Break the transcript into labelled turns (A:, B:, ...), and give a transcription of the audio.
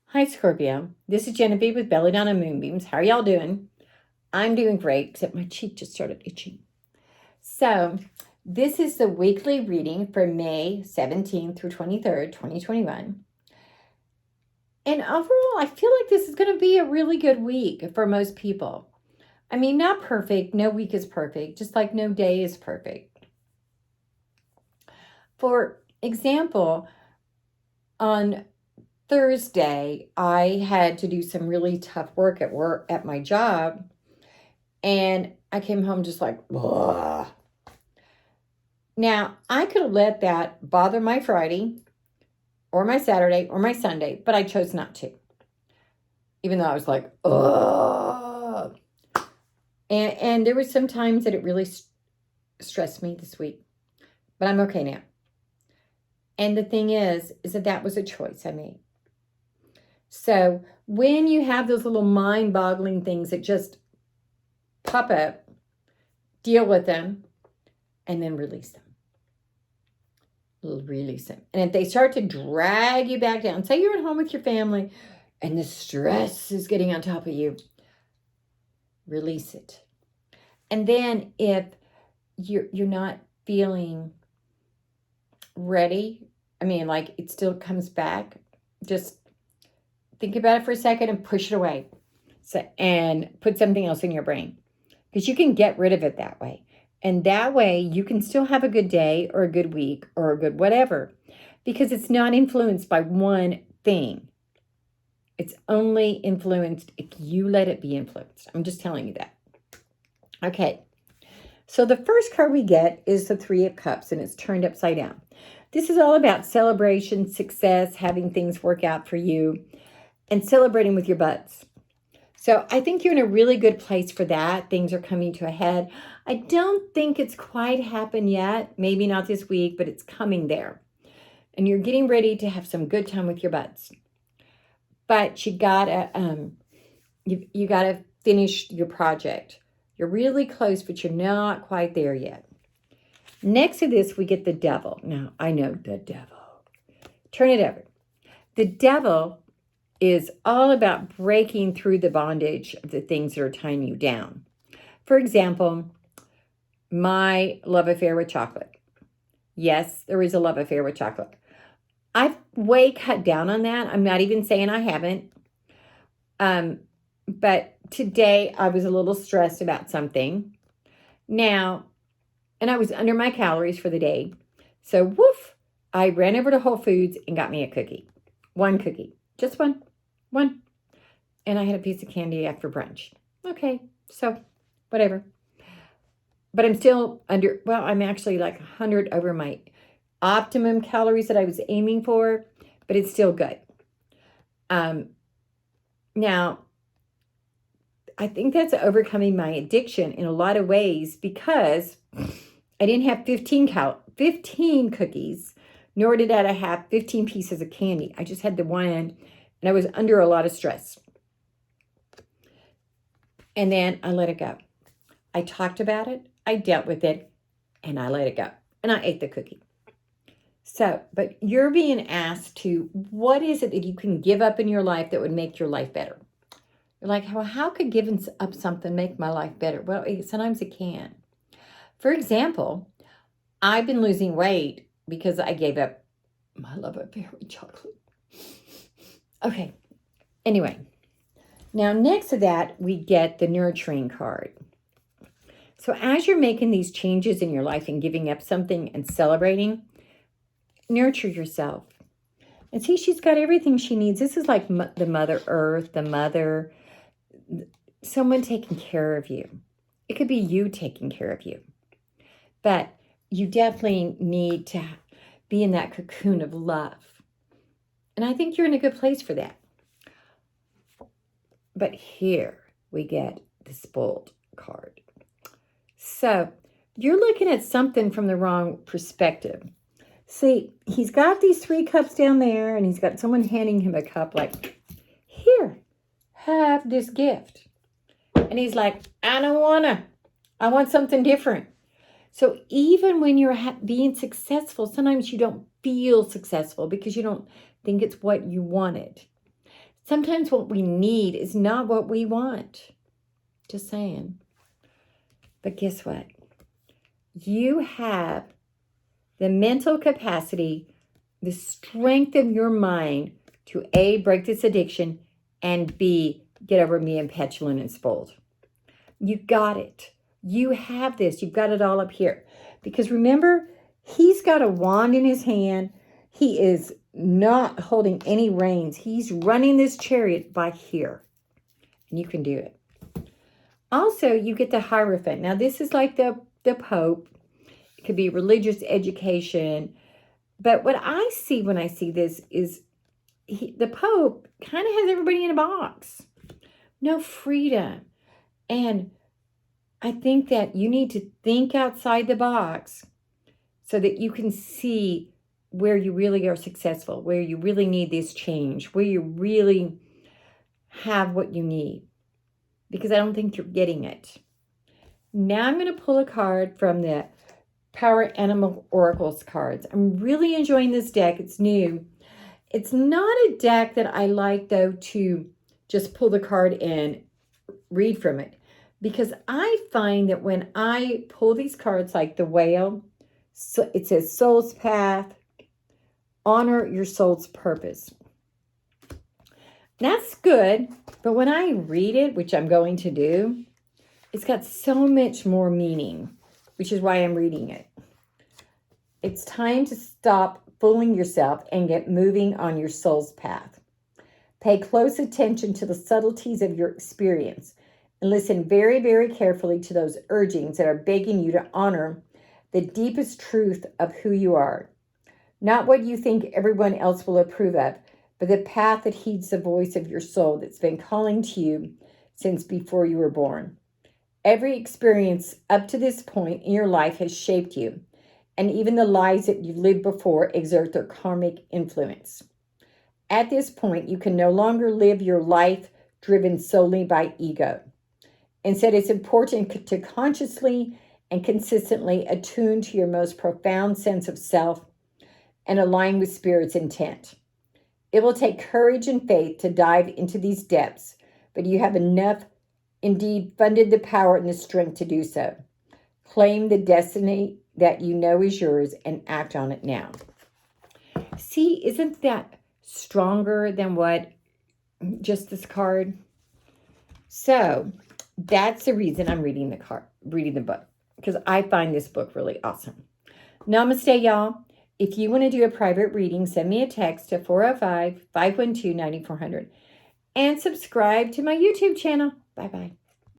A: Hi, Scorpio. This is Genevieve with Belladonna and Moonbeams. How are y'all doing? I'm doing great, except my cheek just started itching. So, this is the weekly reading for May 17th through 23rd, 2021. And overall, I feel like this is going to be a really good week for most people. I mean, not perfect. No week is perfect, just like no day is perfect. For example, on Thursday, I had to do some really tough work at my job, and I came home just like, ugh. Now, I could have let that bother my Friday or my Saturday or my Sunday, but I chose not to. Even though I was like, ugh. And there were some times that it really stressed me this week, but I'm okay now. And the thing is that was a choice I made. So when you have those little mind-boggling things that just pop up, deal with them, and then release them. Release them. And if they start to drag you back down, say you're at home with your family and the stress is getting on top of you, release it. And then if you're not feeling ready, I mean, like it still comes back, just think about it for a second and push it away. So, and put something else in your brain, because you can get rid of it that way. And that way you can still have a good day or a good week or a good whatever, because it's not influenced by one thing. It's only influenced if you let it be influenced. I'm just telling you that. Okay. So the first card we get is the Three of Cups, and it's turned upside down. This is all about celebration, success, having things work out for you, and celebrating with your buds. So I think you're in a really good place for that. Things are coming to a head. I don't think it's quite happened yet. Maybe not this week, but it's coming there. And you're getting ready to have some good time with your buds. But you gotta finish your project. You're really close, but you're not quite there yet. Next to this, we get the Devil. Now, I know the Devil. Turn it over. The Devil is all about breaking through the bondage of the things that are tying you down. For example, my love affair with chocolate. Yes, there is a love affair with chocolate. I've way cut down on that. I'm not even saying I haven't. But today I was a little stressed about something. Now, and I was under my calories for the day. So, woof, I ran over to Whole Foods and got me a cookie. One cookie. Just one. And I had a piece of candy after brunch. Okay, so whatever. But I'm still I'm actually like 100 over my optimum calories that I was aiming for, but it's still good. Now, I think that's overcoming my addiction in a lot of ways, because I didn't have 15 cookies, nor did I have 15 pieces of candy. I just had the one, and I was under a lot of stress. And then I let it go. I talked about it, I dealt with it, and I let it go. And I ate the cookie. So, but you're being asked to, what is it that you can give up in your life that would make your life better? You're like, well, how could giving up something make my life better? Well, sometimes it can. For example, I've been losing weight because I gave up my love affair with chocolate. Okay. Anyway, now next to that, we get the nurturing card. So as you're making these changes in your life and giving up something and celebrating, nurture yourself. And see, she's got everything she needs. This is like the Mother Earth, the mother, someone taking care of you. It could be you taking care of you. But you definitely need to be in that cocoon of love. And I think you're in a good place for that. But here we get the Spoiled card. So you're looking at something from the wrong perspective. See, he's got these 3 cups down there, and he's got someone handing him a cup like, here, have this gift. And he's like, I don't want I want something different. So even when you're being successful, sometimes you don't feel successful because you don't think it's what you wanted. Sometimes what we need is not what we want. Just saying. But guess what? You have the mental capacity, the strength of your mind to A, break this addiction, and B, get over being petulant and spoiled. You got it. You have this. You've got it all up here. Because remember, he's got a wand in his hand. He is not holding any reins. He's running this chariot by here. And you can do it. Also, you get the Hierophant. Now, this is like the Pope. It could be religious education. But what I see when I see this is the Pope kind of has everybody in a box. No freedom. And I think that you need to think outside the box so that you can see where you really are successful, where you really need this change, where you really have what you need. Because I don't think you're getting it. Now I'm going to pull a card from the Power Animal Oracles cards. I'm really enjoying this deck. It's new. It's not a deck that I like, though, to just pull the card and read from it. Because I find that when I pull these cards like the Whale, so it says Soul's Path, honor your soul's purpose. That's good, but when I read it, which I'm going to do, it's got so much more meaning, which is why I'm reading it. It's time to stop fooling yourself and get moving on your soul's path. Pay close attention to the subtleties of your experience and listen very, very carefully to those urgings that are begging you to honor the deepest truth of who you are. Not what you think everyone else will approve of, but the path that heeds the voice of your soul that's been calling to you since before you were born. Every experience up to this point in your life has shaped you, and even the lives that you've lived before exert their karmic influence. At this point, you can no longer live your life driven solely by ego. Instead, it's important to consciously and consistently attune to your most profound sense of self and align with Spirit's intent. It will take courage and faith to dive into these depths, but you have enough, indeed, funded the power and the strength to do so. Claim the destiny that you know is yours and act on it now. See, isn't that stronger than what just this card? So that's the reason I'm reading the book, because I find this book really awesome. Namaste, y'all. If you want to do a private reading, send me a text to 405-512-9400 and subscribe to my YouTube channel. Bye-bye.